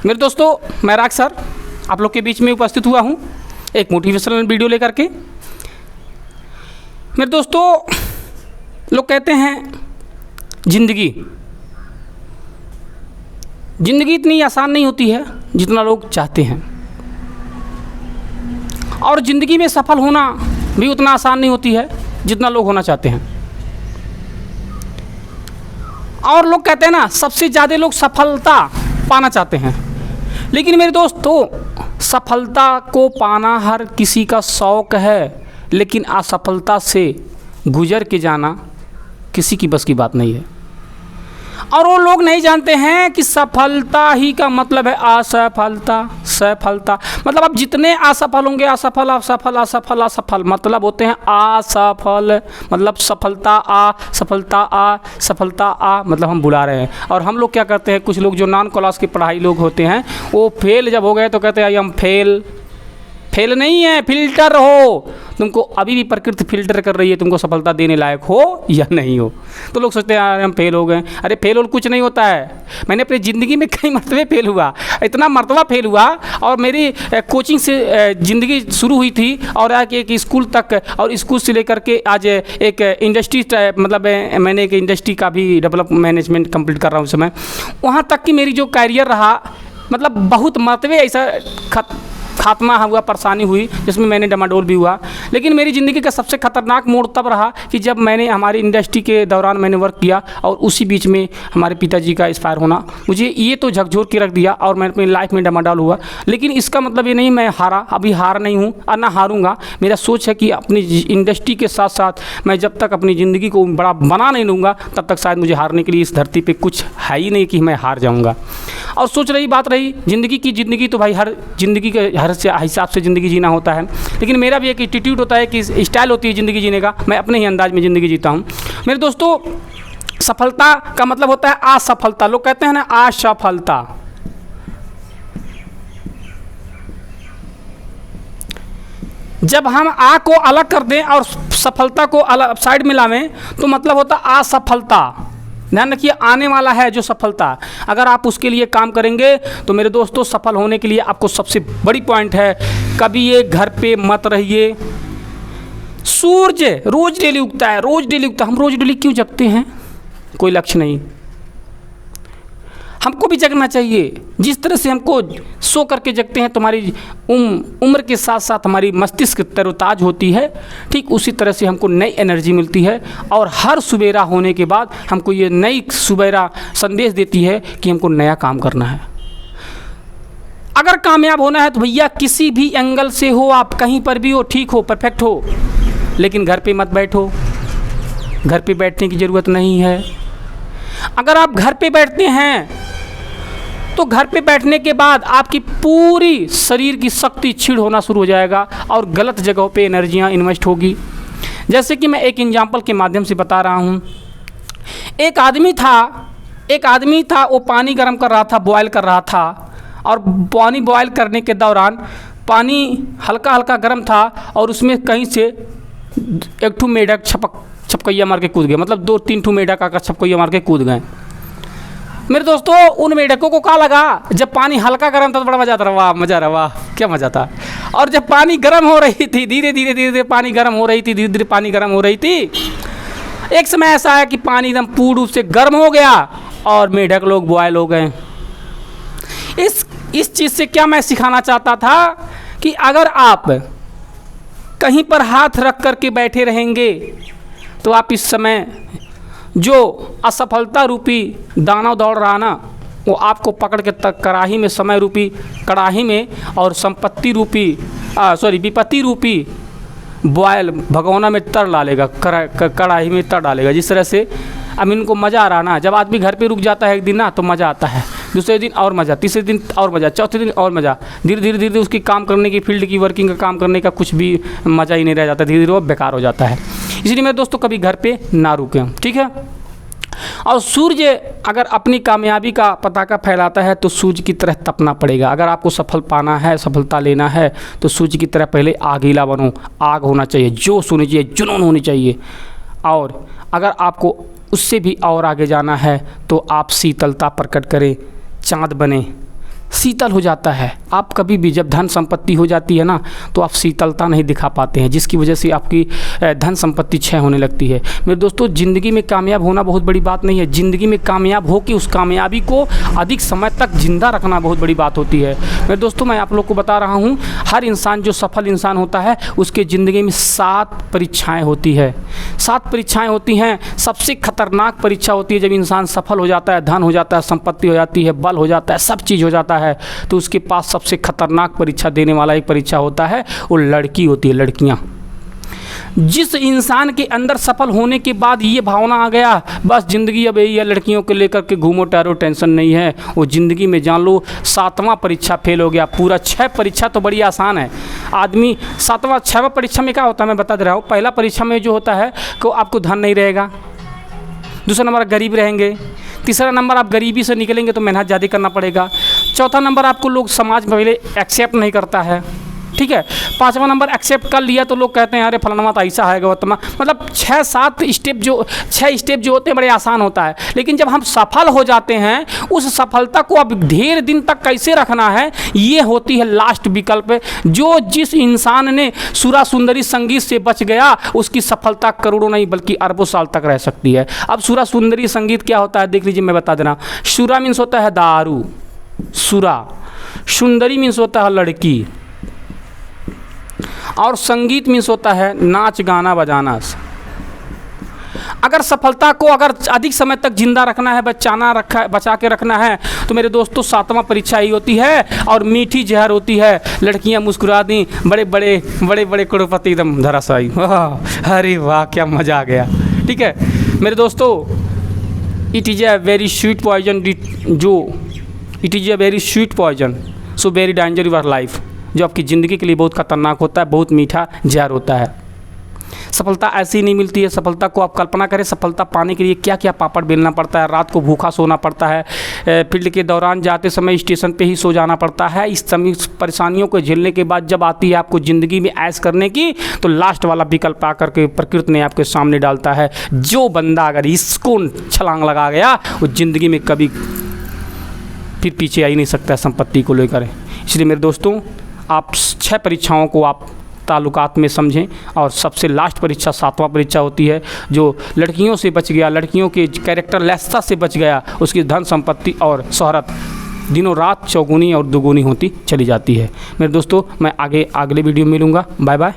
मेरे दोस्तों, मैं राग सर आप लोग के बीच में उपस्थित हुआ हूँ एक मोटिवेशनल वीडियो लेकर के। मेरे दोस्तों, लोग कहते हैं ज़िंदगी इतनी आसान नहीं होती है जितना लोग चाहते हैं, और ज़िंदगी में सफल होना भी उतना आसान नहीं होती है जितना लोग होना चाहते हैं। और लोग कहते हैं ना, सबसे ज़्यादा लोग सफलता पाना चाहते हैं, लेकिन मेरे दोस्तों सफलता को पाना हर किसी का शौक़ है, लेकिन असफलता से गुजर के जाना किसी की बस की बात नहीं है। और वो लोग नहीं जानते हैं कि सफलता ही का मतलब है असफलता। सफलता मतलब आप जितने असफल होंगे, असफल असफल असफल असफल मतलब होते हैं असफल, मतलब सफलता आ सफलता आ मतलब हम बुला रहे हैं। और हम लोग क्या करते हैं, कुछ लोग जो नॉन क्लास की पढ़ाई लोग होते हैं, वो फेल जब हो गए तो कहते हैं आई एम फेल। फेल नहीं है, फिल्टर हो। तुमको अभी भी प्रकृति फिल्टर कर रही है, तुमको सफलता देने लायक हो या नहीं हो। तो लोग सोचते हैं यार हम फेल हो गए। अरे फेल और कुछ नहीं होता है। मैंने अपनी ज़िंदगी में कई मरतबे फेल हुआ, इतना मरतबा फेल हुआ। और मेरी कोचिंग से ज़िंदगी शुरू हुई थी और आगे एक स्कूल तक, और स्कूल से लेकर के आज एक इंडस्ट्री, मतलब मैंने एक इंडस्ट्री का भी डेवलप मैनेजमेंट कंप्लीट कर रहा हूँ उस समय। वहाँ तक कि मेरी जो कैरियर रहा, मतलब बहुत मरतबे ऐसा खात्मा हुआ, परेशानी हुई जिसमें मैंने डमाडोल भी हुआ। लेकिन मेरी ज़िंदगी का सबसे ख़तरनाक मोड़ तब रहा कि जब मैंने हमारी इंडस्ट्री के दौरान मैंने वर्क किया और उसी बीच में हमारे पिताजी का एक्सपायर होना मुझे ये तो झकझोर के रख दिया और मैं अपनी लाइफ में डमाडोल हुआ। लेकिन इसका मतलब ये नहीं मैं हारा, अभी हार नहीं हूँ और ना हारूंगा। मेरा सोच है कि अपनी इंडस्ट्री के साथ साथ मैं जब तक अपनी ज़िंदगी को बड़ा बना नहीं लूँगा तब तक शायद मुझे हारने के लिए इस धरती पर कुछ है ही नहीं कि मैं हार जाऊँगा। और सोच रही बात रही ज़िंदगी तो भाई हर ज़िंदगी के हर से हिसाब से ज़िंदगी जीना होता है, लेकिन मेरा भी एक एटीट्यूड होता है कि स्टाइल होती है ज़िंदगी जीने का। मैं अपने ही अंदाज में ज़िंदगी जीता हूँ। मेरे दोस्तों, सफलता का मतलब होता है असफलता। लोग कहते हैं ना असफलता। जब हम आ को अलग कर दें और सफलता को अलग साइड में लावें तो मतलब होता है असफलता। ध्यान रखिए, आने वाला है जो सफलता, अगर आप उसके लिए काम करेंगे तो मेरे दोस्तों सफल होने के लिए आपको सबसे बड़ी पॉइंट है, कभी ये घर पे मत रहिए। सूरज रोज डेली उगता है, रोज डेली उगता है। हम रोज डेली क्यों जगते हैं? कोई लक्ष्य नहीं। हमको भी जगना चाहिए। जिस तरह से हमको सो करके जगते हैं, तुम्हारी उम्र के साथ साथ हमारी मस्तिष्क तरोताज होती है, ठीक उसी तरह से हमको नई एनर्जी मिलती है। और हर सुबेरा होने के बाद हमको ये नई सुबेरा संदेश देती है कि हमको नया काम करना है। अगर कामयाब होना है तो भैया किसी भी एंगल से हो, आप कहीं पर भी हो, ठीक हो, परफेक्ट हो, लेकिन घर पे मत बैठो। घर पे बैठने की ज़रूरत नहीं है। अगर आप घर पे बैठते हैं तो घर पे बैठने के बाद आपकी पूरी शरीर की शक्ति क्षीण होना शुरू हो जाएगा और गलत जगहों पे एनर्जियाँ इन्वेस्ट होगी। जैसे कि मैं एक एग्जांपल के माध्यम से बता रहा हूँ। एक आदमी था, वो पानी गर्म कर रहा था, बॉयल कर रहा था। और पानी बॉयल करने के दौरान पानी हल्का हल्का गर्म था और उसमें कहीं से एक ठू मेढक छपकैया मार के कूद गए, मतलब 2-3 ठू मेढक आकर छपकैया मार के कूद गए। मेरे दोस्तों, उन मेढकों को क्या लगा, जब पानी हल्का गर्म था तो बड़ा मज़ा आता रहा, मज़ा रहा, वाह क्या मज़ा था। और जब पानी गर्म हो रही थी, धीरे धीरे पानी गर्म हो रही थी, धीरे धीरे पानी गर्म हो रही थी, एक समय ऐसा है कि पानी एकदम पूर्ण रूप से गर्म हो गया और मेढक लोग बॉयल हो गए। इस चीज़ से क्या मैं सिखाना चाहता था कि अगर आप कहीं पर हाथ रख कर के बैठे रहेंगे तो आप इस समय जो असफलता रूपी दाना दौड़ रहा ना, वो आपको पकड़ के तक कड़ाही में, समय रूपी कड़ाही में, और विपत्ति रूपी बॉयल भगोना में तर डालेगा, कड़ाही में तर डालेगा। जिस तरह से अब इनको मज़ा आ रहा ना, जब आदमी घर पे रुक जाता है एक दिन ना तो मज़ा आता है, दूसरे दिन और मज़ा, तीसरे दिन और मज़ा, चौथे दिन और मज़ा। धीरे धीरे उसकी काम करने की, फील्ड की वर्किंग का काम करने का कुछ भी मज़ा ही नहीं रह जाता, धीरे धीरे वो बेकार हो जाता है। इसलिए मेरे दोस्तों कभी घर पे ना रुकें, ठीक है। और सूर्य अगर अपनी कामयाबी का पताका फैलाता है तो सूर्य की तरह तपना पड़ेगा। अगर आपको सफल पाना है, सफलता लेना है तो सूर्य की तरह पहले आगीला बनो। आग होना चाहिए, जोश होनी चाहिए, जुनून होनी चाहिए। और अगर आपको उससे भी और आगे जाना है तो आप शीतलता प्रकट करें, चाँद बने, शीतल हो जाता है। आप कभी भी जब धन संपत्ति हो जाती है ना, तो आप शीतलता नहीं दिखा पाते हैं, जिसकी वजह से आपकी धन संपत्ति क्षय होने लगती है। मेरे दोस्तों, ज़िंदगी में कामयाब होना बहुत बड़ी बात नहीं है। ज़िंदगी में कामयाब हो कि उस कामयाबी को अधिक समय तक जिंदा रखना बहुत बड़ी बात होती है। मेरे दोस्तों, मैं आप लोग को बता रहा हूँ, हर इंसान जो सफल इंसान होता है उसके ज़िंदगी में 7 परीक्षाएँ होती है। 7 परीक्षाएँ होती हैं। सबसे खतरनाक परीक्षा होती है जब इंसान सफल हो जाता है, धन हो जाता है, संपत्ति हो जाती है, बल हो जाता है, सब चीज़ हो जाता है, तो उसके पास सबसे खतरनाक परीक्षा देने वाला एक परीक्षा होता है, वो लड़की होती है, लड़कियां। जिस इंसान के अंदर सफल होने के बाद ये भावना आ गया, बस ज़िंदगी अब यही है, लड़कियों को लेकर के घूमो टहरो, टेंशन नहीं है, वो ज़िंदगी में जान लो 7वां परीक्षा फेल हो गया। पूरा 6 परीक्षा तो बड़ी आसान है। आदमी 6वां परीक्षा में क्या होता है मैं बता दे रहा हूँ। पहला परीक्षा में जो होता है कि आपको धन नहीं रहेगा, दूसरा नंबर गरीब रहेंगे, तीसरा नंबर आप गरीबी से निकलेंगे तो मेहनत ज़्यादा करना पड़ेगा, चौथा नंबर आपको लोग समाज में पहले एक्सेप्ट नहीं करता है, ठीक है, 5वां नंबर एक्सेप्ट कर लिया तो लोग कहते हैं अरे फलाना तो ऐसा है गौतमा। मतलब 6 स्टेप जो होते हैं बड़े आसान होता है, लेकिन जब हम सफल हो जाते हैं, उस सफलता को अब ढेर दिन तक कैसे रखना है, ये होती है लास्ट विकल्प। जिस इंसान ने सुरा सुंदरी संगीत से बच गया, उसकी सफलता करोड़ों नहीं बल्कि अरबों साल तक रह सकती है। अब सुरा सुंदरी संगीत क्या होता है देख लीजिए, मैं बता दे रहा हूँ। सुरा मीन्स होता है दारू, सुरा, सुंदरी मीन्स होता है लड़की, और संगीत मीन्स होता है नाच गाना बजाना। अगर सफलता को अगर अधिक समय तक जिंदा रखना है, बचा के रखना है, तो मेरे दोस्तों 7वां परीक्षा ही होती है, और मीठी जहर होती है। लड़कियां मुस्कुरा दी, बड़े बड़े करोड़पति एकदम धराशायी। अरे वाह क्या मज़ा आ गया। ठीक है मेरे दोस्तों, it is a very sweet poison, it is a very sweet poison so very danger your life, जो आपकी ज़िंदगी के लिए बहुत खतरनाक होता है, बहुत मीठा जहर होता है। सफलता ऐसी नहीं मिलती है। सफलता को आप कल्पना करें, सफलता पाने के लिए क्या क्या पापड़ बेलना पड़ता है, रात को भूखा सोना पड़ता है, फील्ड के दौरान जाते समय स्टेशन पे ही सो जाना पड़ता है। इस सभी परेशानियों को झेलने के बाद जब आती है आपको ज़िंदगी में ऐश करने की, तो लास्ट वाला विकल्प आकर के प्रकृति ने आपके सामने डालता है। जो बंदा अगर इसको छलांग लगा गया, वो ज़िंदगी में कभी फिर पीछे आ ही नहीं सकता संपत्ति को लेकर। इसलिए मेरे दोस्तों, आप 6 परीक्षाओं को आप ताल्लुकात में समझें, और सबसे लास्ट परीक्षा 7वां परीक्षा होती है। जो लड़कियों से बच गया, लड़कियों के कैरेक्टर लेसता से बच गया, उसकी धन संपत्ति और शोहरत दिनों रात चौगुनी और दुगुनी होती चली जाती है। मेरे दोस्तों, मैं अगले वीडियो में मिलूँगा। Bye bye.